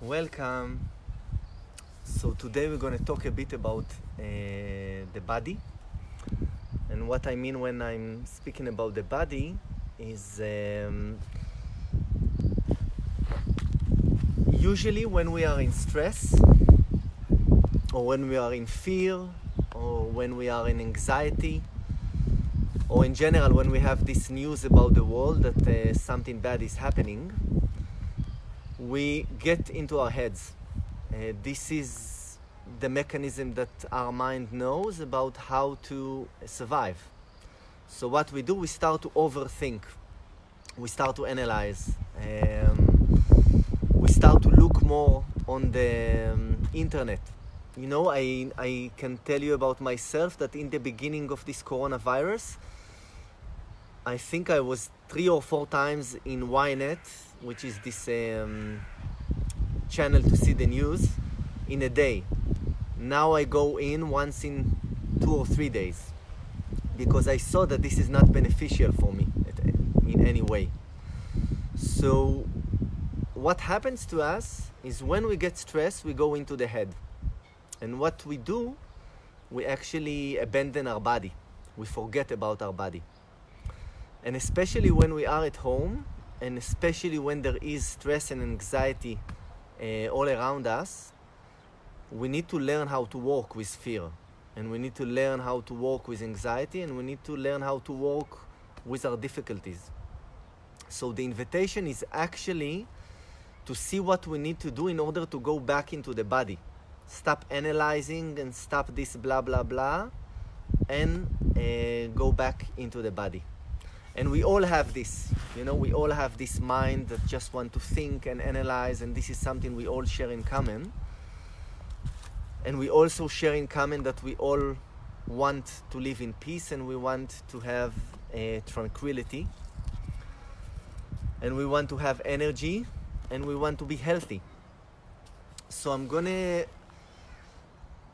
Welcome. So today we're going to talk a bit about the body. And what I mean when I'm speaking about the body is usually when we are in stress, or when we are in fear, or when we are in anxiety, or in general when we have this news about the world that something bad is happening, we get into our heads. This is the mechanism that our mind knows about how to survive. So what we do, we start to overthink. We start to analyze. We start to look more on the internet. You know, I can tell you about myself that in the beginning of this coronavirus, I think I was 3 or 4 times in Ynet, which is this channel to see the news, in a day. Now I go in once in 2 or 3 days because I saw that this is not beneficial for me in any way. So what happens to us is when we get stressed, we go into the head. And what we do, we actually abandon our body. We forget about our body. And especially when we are at home, and especially when there is stress and anxiety all around us, we need to learn how to work with fear. And we need to learn how to work with anxiety, and we need to learn how to work with our difficulties. So the invitation is actually to see what we need to do in order to go back into the body. Stop analyzing and stop this blah, blah, blah, and go back into the body. And we all have this, we all have this mind that just want to think and analyze, and this is something we all share in common. And we also share in common that we all want to live in peace, and we want to have tranquility, and we want to have energy, and we want to be healthy. So I'm gonna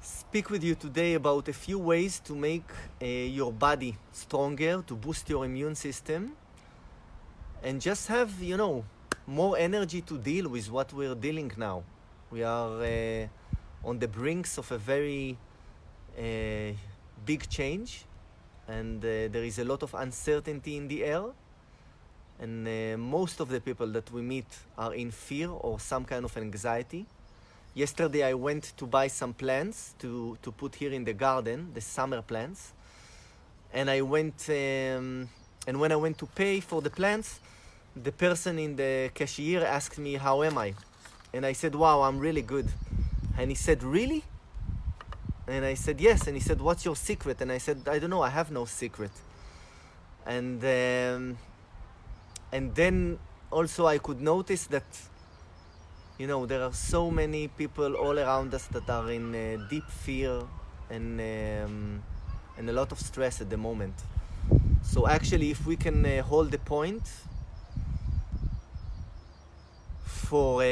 speak with you today about a few ways to make your body stronger, to boost your immune system, and just have, more energy to deal with what we're dealing now. We are on the brinks of a very big change, and there is a lot of uncertainty in the air, and most of the people that we meet are in fear or some kind of anxiety. Yesterday I went to buy some plants to put here in the garden, the summer plants. And I went, and when I went to pay for the plants, the person in the cashier asked me, how am I? And I said, wow, I'm really good. And he said, really? And I said, yes. And he said, what's your secret? And I said, I don't know, I have no secret. And then also I could notice that there are so many people all around us that are in deep fear and a lot of stress at the moment. So actually, if we can hold the point for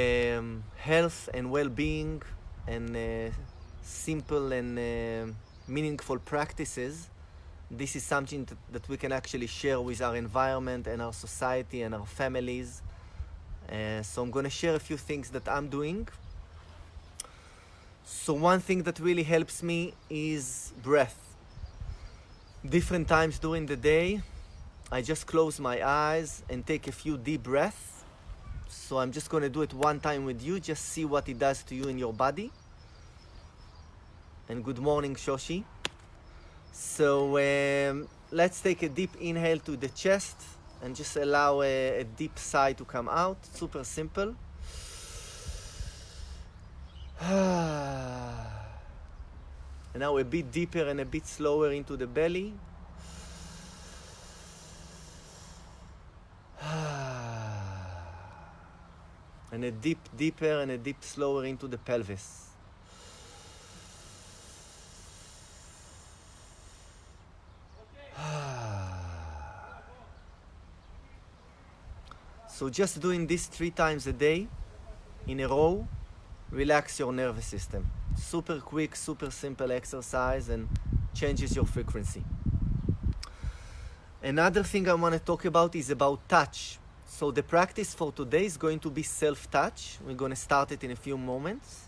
health and well-being and simple and meaningful practices, this is something that we can actually share with our environment and our society and our families. So I'm going to share a few things that I'm doing. So one thing that really helps me is breath. Different times during the day, I just close my eyes and take a few deep breaths. So I'm just going to do it one time with you, just see what it does to you in your body. And good morning, Shoshi. So let's take a deep inhale to the chest, and just allow a deep sigh to come out. Super simple. And now a bit deeper and a bit slower into the belly. And a deep deeper and a deep slower into the pelvis. So just doing this 3 times a day in a row, relax your nervous system. Super quick, super simple exercise, and changes your frequency. Another thing I want to talk about is about touch. So the practice for today is going to be self-touch. We're going to start it in a few moments.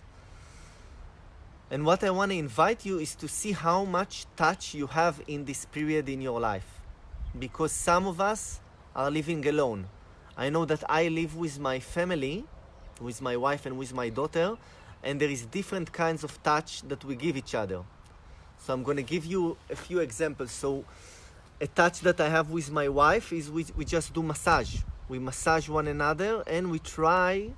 And what I want to invite you is to see how much touch you have in this period in your life. Because some of us are living alone. I know that I live with my family, with my wife and with my daughter, and there is different kinds of touch that we give each other. So I'm going to give you a few examples. So a touch that I have with my wife is we just do massage. We massage one another, and we try,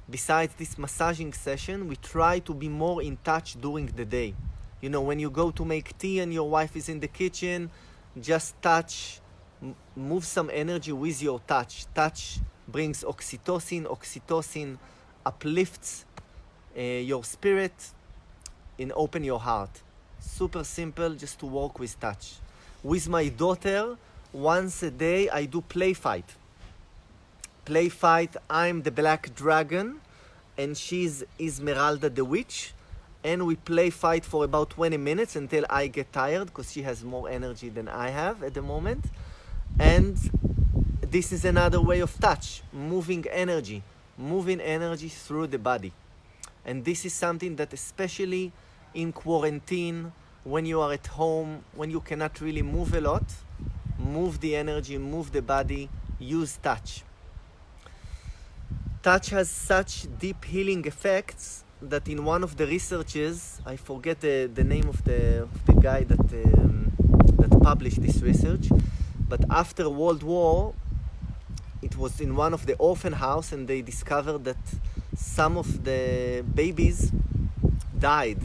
besides this massaging session, we try to be more in touch during the day. You know, when you go to make tea and your wife is in the kitchen, just touch, move some energy with your touch. Touch brings oxytocin. Oxytocin uplifts your spirit and open your heart. Super simple, just to work with touch. With my daughter, once a day I do play fight. Play fight, I'm the black dragon and she's Esmeralda the witch, and we play fight for about 20 minutes until I get tired, because she has more energy than I have at the moment. And this is another way of touch, moving energy through the body. And this is something that, especially in quarantine, when you are at home, when you cannot really move a lot, move the energy, move the body, use touch. Touch has such deep healing effects that in one of the researches, I forget the name of the guy that published this research, but after World War, it was in one of the orphan house, and they discovered that some of the babies died,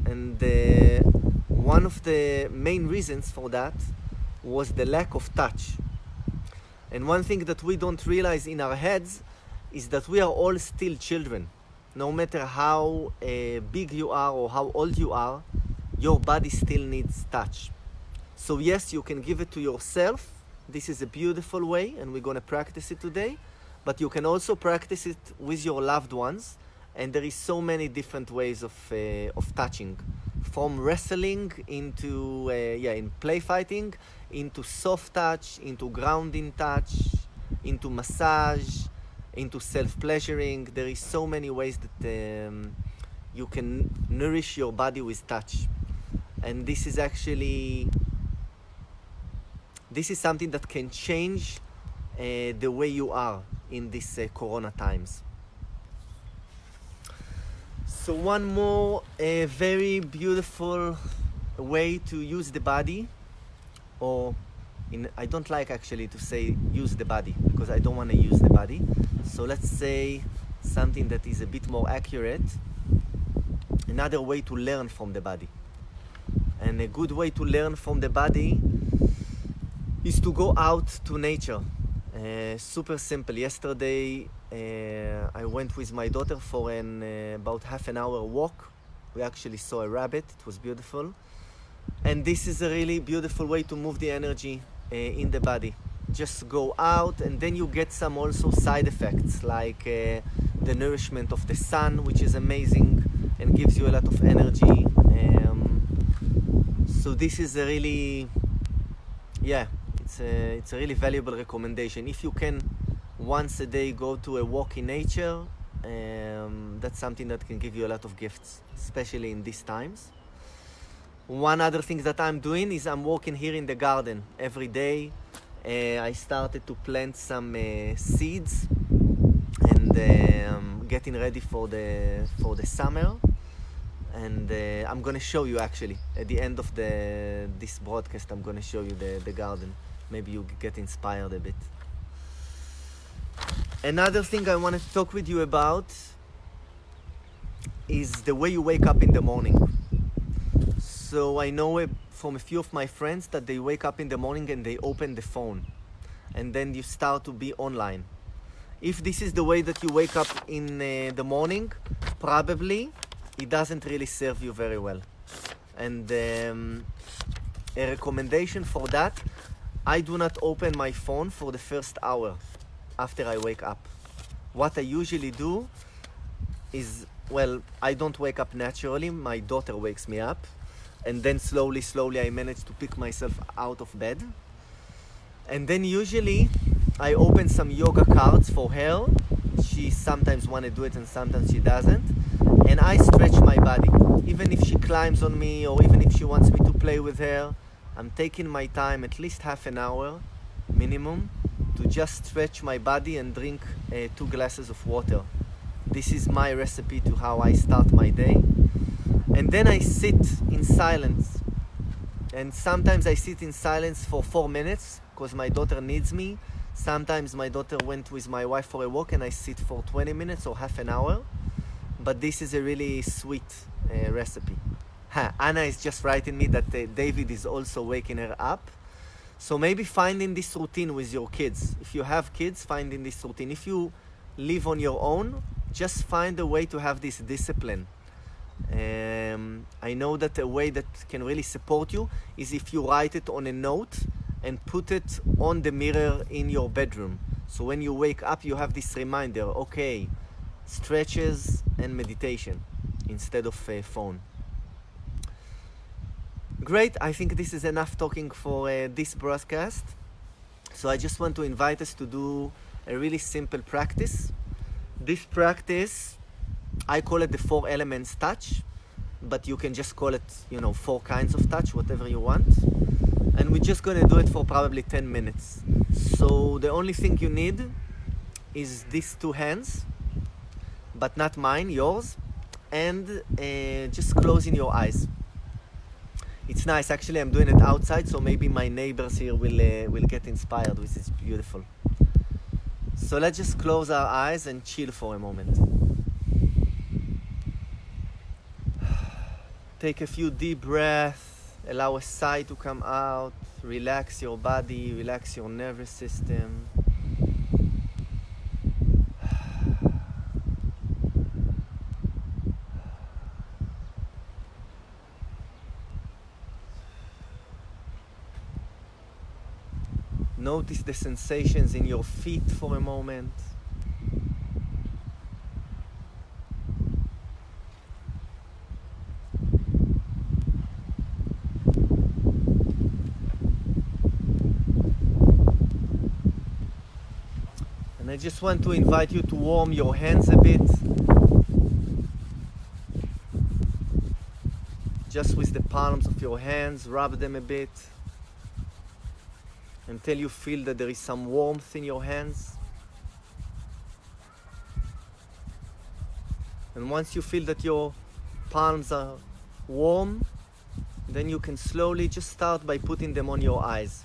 and one of the main reasons for that was the lack of touch. And one thing that we don't realize in our heads is that we are all still children. No matter how big you are or how old you are, your body still needs touch. So yes, you can give it to yourself. This is a beautiful way, and we're going to practice it today. But you can also practice it with your loved ones. And there is so many different ways of touching. From wrestling into, in play fighting, into soft touch, into grounding touch, into massage, into self-pleasuring. There is so many ways that you can nourish your body with touch. And this is something that can change the way you are in these corona times. So one more very beautiful way to use the body, I don't like actually to say use the body, because I don't want to use the body. So let's say something that is a bit more accurate. Another way to learn from the body. And a good way to learn from the body is to go out to nature. Super simple. Yesterday I went with my daughter for about half an hour walk. We actually saw a rabbit. It was beautiful. And this is a really beautiful way to move the energy in the body. Just go out, and then you get some also side effects, like the nourishment of the sun, which is amazing and gives you a lot of energy. So this is a really, it's a really valuable recommendation. If you can once a day go to a walk in nature, that's something that can give you a lot of gifts, especially in these times. One other thing that I'm doing is I'm walking here in the garden every day. I started to plant some seeds and getting ready for the summer. And I'm going to show you actually at the end of this broadcast. I'm going to show you the garden. Maybe you get inspired a bit. Another thing I want to talk with you about is the way you wake up in the morning. So I know from a few of my friends that they wake up in the morning and they open the phone, and then you start to be online. If this is the way that you wake up in the morning, probably it doesn't really serve you very well. And a recommendation for that, I do not open my phone for the first hour after I wake up. What I usually do is, I don't wake up naturally. My daughter wakes me up. And then slowly I manage to pick myself out of bed. And then usually I open some yoga cards for her. She sometimes want to do it and sometimes she doesn't. And I stretch my body. Even if she climbs on me or even if she wants me to play with her, I'm taking my time, at least half an hour minimum, to just stretch my body and drink 2 glasses of water. This is my recipe to how I start my day. And then I sit in silence. And sometimes I sit in silence for 4 minutes because my daughter needs me. Sometimes my daughter went with my wife for a walk and I sit for 20 minutes or half an hour. But this is a really sweet recipe. Anna is just writing me that David is also waking her up. So maybe finding this routine with your kids. If you have kids, finding this routine. If you live on your own, just find a way to have this discipline. I know that a way that can really support you is if you write it on a note and put it on the mirror in your bedroom. So when you wake up, you have this reminder, okay, stretches and meditation instead of a phone. Great, I think this is enough talking for this broadcast. So I just want to invite us to do a really simple practice. This practice, I call it the 4 elements touch, but you can just call it, 4 kinds of touch, whatever you want. And we're just going to do it for probably 10 minutes. So the only thing you need is these 2 hands, but not mine, yours, and just closing your eyes. It's nice, actually I'm doing it outside, so maybe my neighbors here will get inspired, which is beautiful. So let's just close our eyes and chill for a moment. Take a few deep breaths, allow a sigh to come out, relax your body, relax your nervous system. Notice the sensations in your feet for a moment. And I just want to invite you to warm your hands a bit. Just with the palms of your hands, rub them a bit until you feel that there is some warmth in your hands. And once you feel that your palms are warm, then you can slowly just start by putting them on your eyes.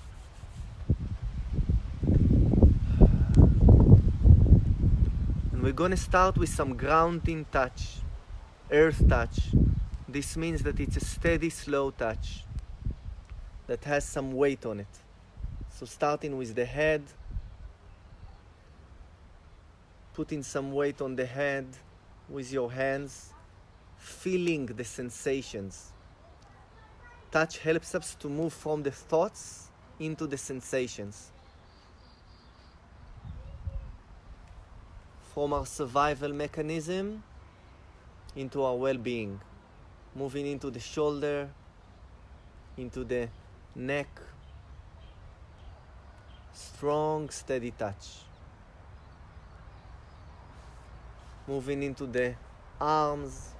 And we're going to start with some grounding touch, earth touch. This means that it's a steady, slow touch that has some weight on it. So starting with the head, putting some weight on the head with your hands, feeling the sensations. Touch helps us to move from the thoughts into the sensations. From our survival mechanism into our well-being. Moving into the shoulder, into the neck. Strong, steady touch. Moving into the arms,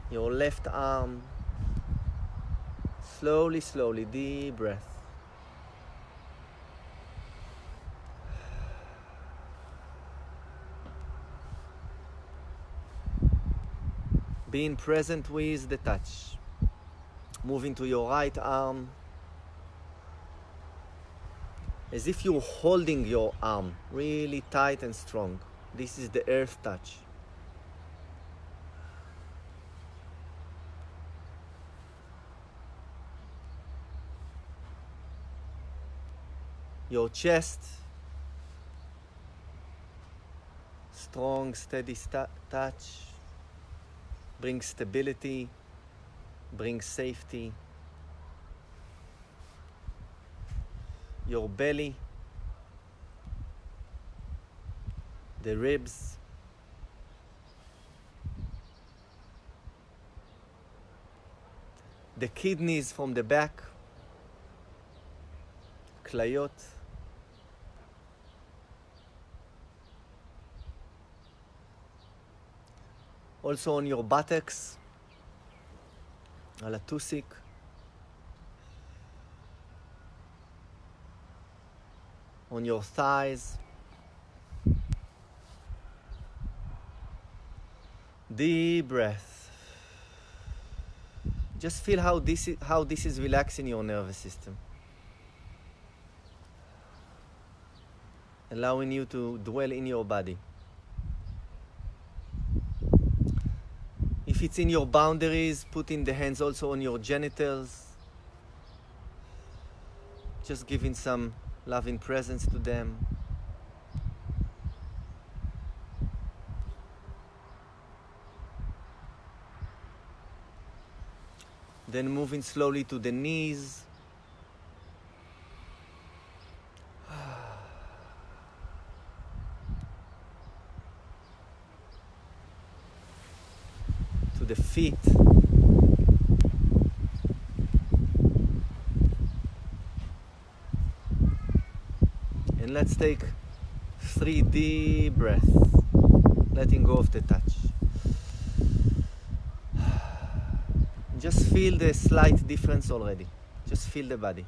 your left arm. Slowly, slowly, deep breath. Being present with the touch. Moving to your right arm. As if you're holding your arm really tight and strong. This is the earth touch. Your chest. Strong, steady touch. Brings stability. Brings safety. Your belly, the ribs, the kidneys from the back, klayot, Also on your buttocks, על הטוסיק. On your thighs. Deep breath. Just feel how this is relaxing your nervous system. Allowing you to dwell in your body. If it's in your boundaries, putting the hands also on your genitals. Just giving some loving presence to them. Then moving slowly to the knees. To the feet. And let's take 3 deep breaths, letting go of the touch. Just feel the slight difference already. Just feel the body.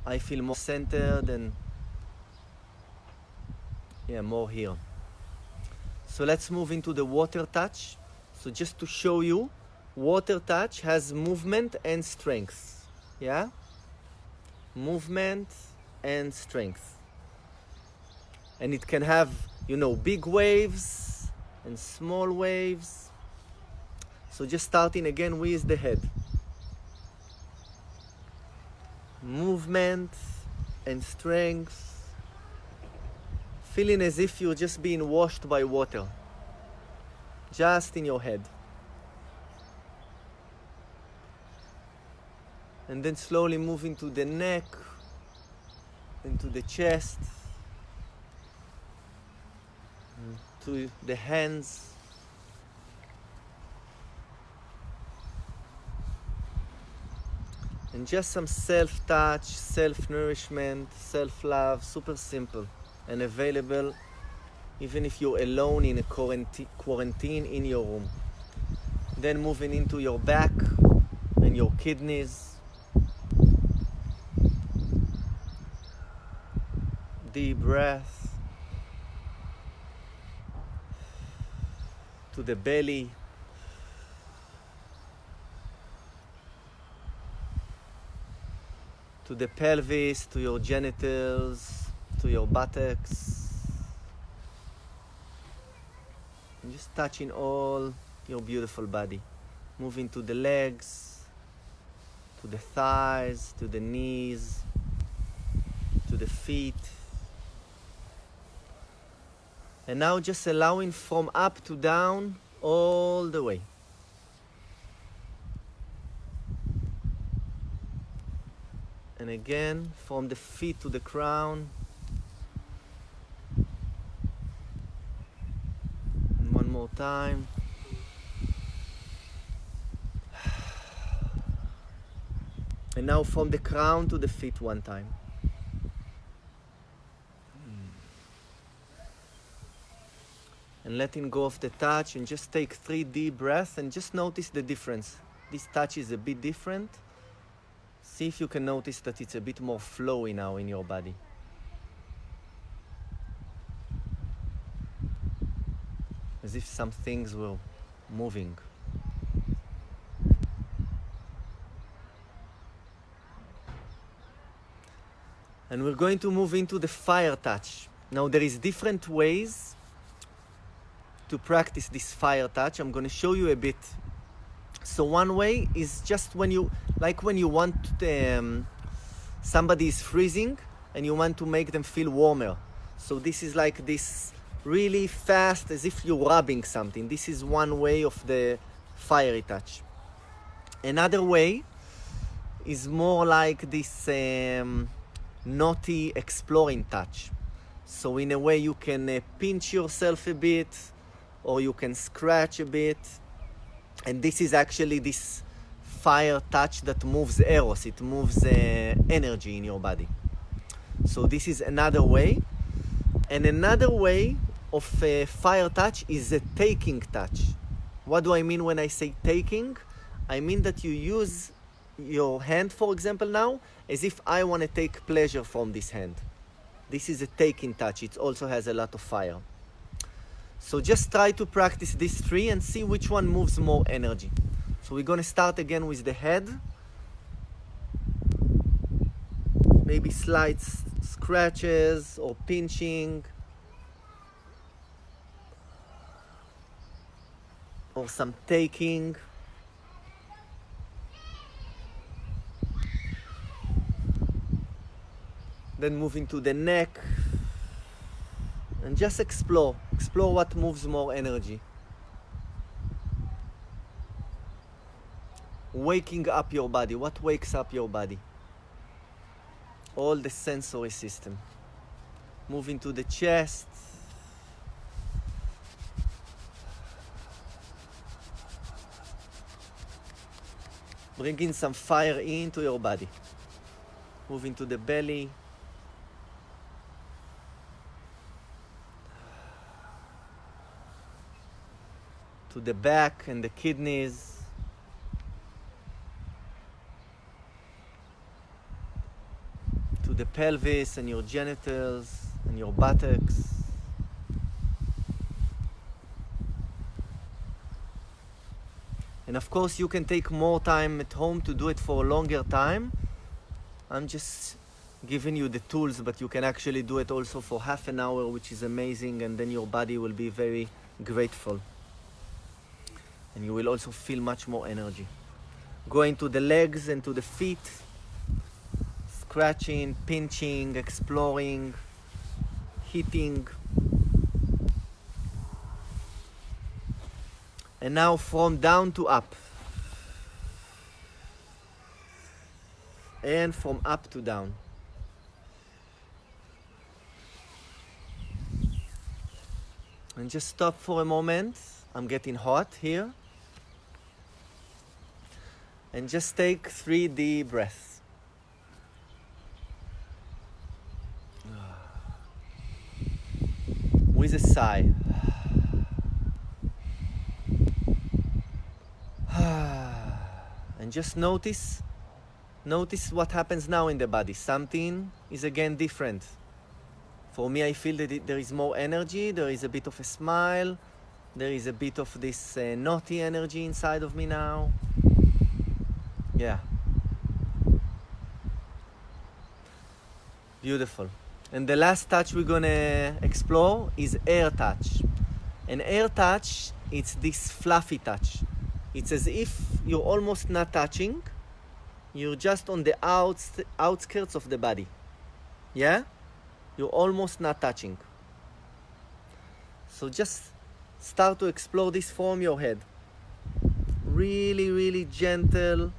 I feel more centered and more here. So let's move into the water touch. So just to show you, water touch has movement and strength. Yeah? Movement and strength. And it can have, big waves and small waves. So just starting again with the head. Movement and strength. Feeling as if you're just being washed by water. Just in your head. And then slowly moving to the neck, into the chest, to the hands. And just some self-touch, self-nourishment, self-love, super simple and available even if you're alone in a quarantine in your room. Then moving into your back and your kidneys. Deep breath to the belly. To the pelvis, to your genitals, to your buttocks. And just touching all your beautiful body. Moving to the legs, to the thighs, to the knees, to the feet. And now just allowing from up to down all the way. And again, from the feet to the crown. And one more time. And now from the crown to the feet one time. And letting go of the touch, and just take 3 deep breaths and just notice the difference. This touch is a bit different. See if you can notice that it's a bit more flowy now in your body. As if some things were moving. And we're going to move into the fire touch. Now there is different ways to practice this fire touch. I'm going to show you a bit. So one way is just when you want somebody is freezing and you want to make them feel warmer. So this is like this really fast, as if you're rubbing something. This is one way of the fiery touch. Another way is more like this naughty exploring touch. So in a way you can pinch yourself a bit, or you can scratch a bit. And this is actually this fire touch that moves eros. It moves energy in your body. So this is another way. And another way of fire touch is a taking touch. What do I mean when I say taking? I mean that you use your hand, for example, now, as if I want to take pleasure from this hand. This is a taking touch. It also has a lot of fire. So just try to practice these three and see which one moves more energy. So we're going to start again with the head. Maybe slight scratches or pinching. Or some taking. Then moving to the neck. And just explore. Explore what moves more energy. Waking up your body. What wakes up your body? All the sensory system. Moving to the chest. Bringing some fire into your body. Moving to the belly. To the back and the kidneys. To the pelvis and your genitals and your buttocks. And of course you can take more time at home to do it for a longer time. I'm just giving you the tools, but you can actually do it also for half an hour, which is amazing, and then your body will be very grateful. And you will also feel much more energy. Going to the legs and to the feet. Scratching, pinching, exploring, hitting. And now from down to up. And from up to down. And just stop for a moment. I'm getting hot here. And just take 3 deep breaths. With a sigh. And just notice what happens now in the body. Something is again different. For me, I feel that there is more energy, there is a bit of a smile, there is a bit of this naughty energy inside of me now. Yeah. Beautiful. And the last touch we're gonna explore is air touch. And air touch, it's this fluffy touch. It's as if you're almost not touching. You're just on the outskirts of the body. Yeah? You're almost not touching. So just start to explore this from your head. Really, really gentle,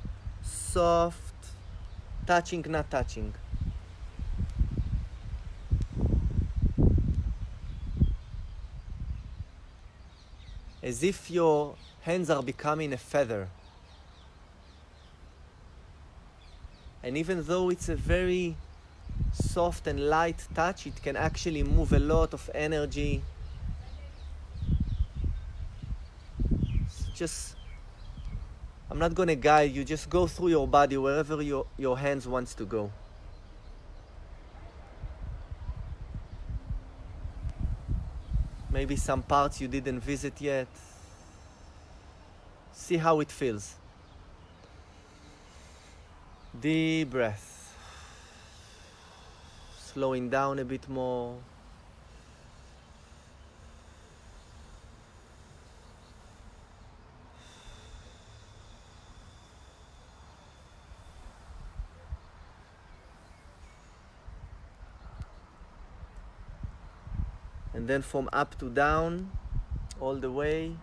soft, touching, not touching. As if your hands are becoming a feather. And even though it's a very soft and light touch, it can actually move a lot of energy. So just, I'm not going to guide you, just go through your body wherever your hands wants to go. Maybe some parts you didn't visit yet. See how it feels. Deep breath. Slowing down a bit more. And then from up to down, all the way.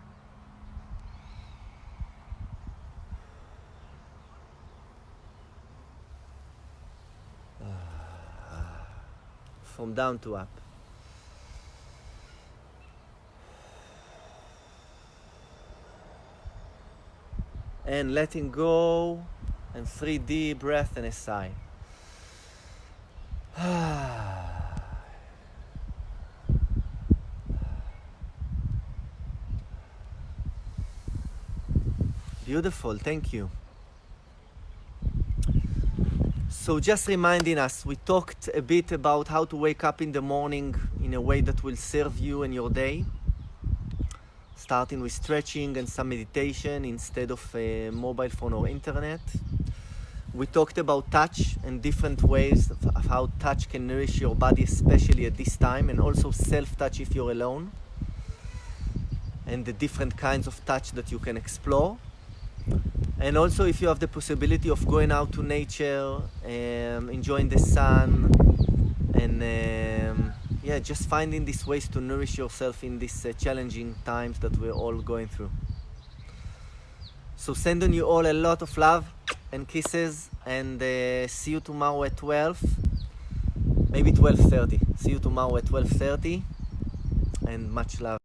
From down to up. And letting go, and 3 deep breaths and a sigh. Beautiful, thank you. So just reminding us, we talked a bit about how to wake up in the morning in a way that will serve you and your day, starting with stretching and some meditation instead of a mobile phone or internet. We talked about touch and different ways of how touch can nourish your body, especially at this time, and also self-touch if you're alone, and the different kinds of touch that you can explore. And also if you have the possibility of going out to nature, enjoying the sun, and just finding these ways to nourish yourself in these challenging times that we're all going through. So sending you all a lot of love and kisses, and see you tomorrow at 12, maybe 12:30. See you tomorrow at 12:30, and much love.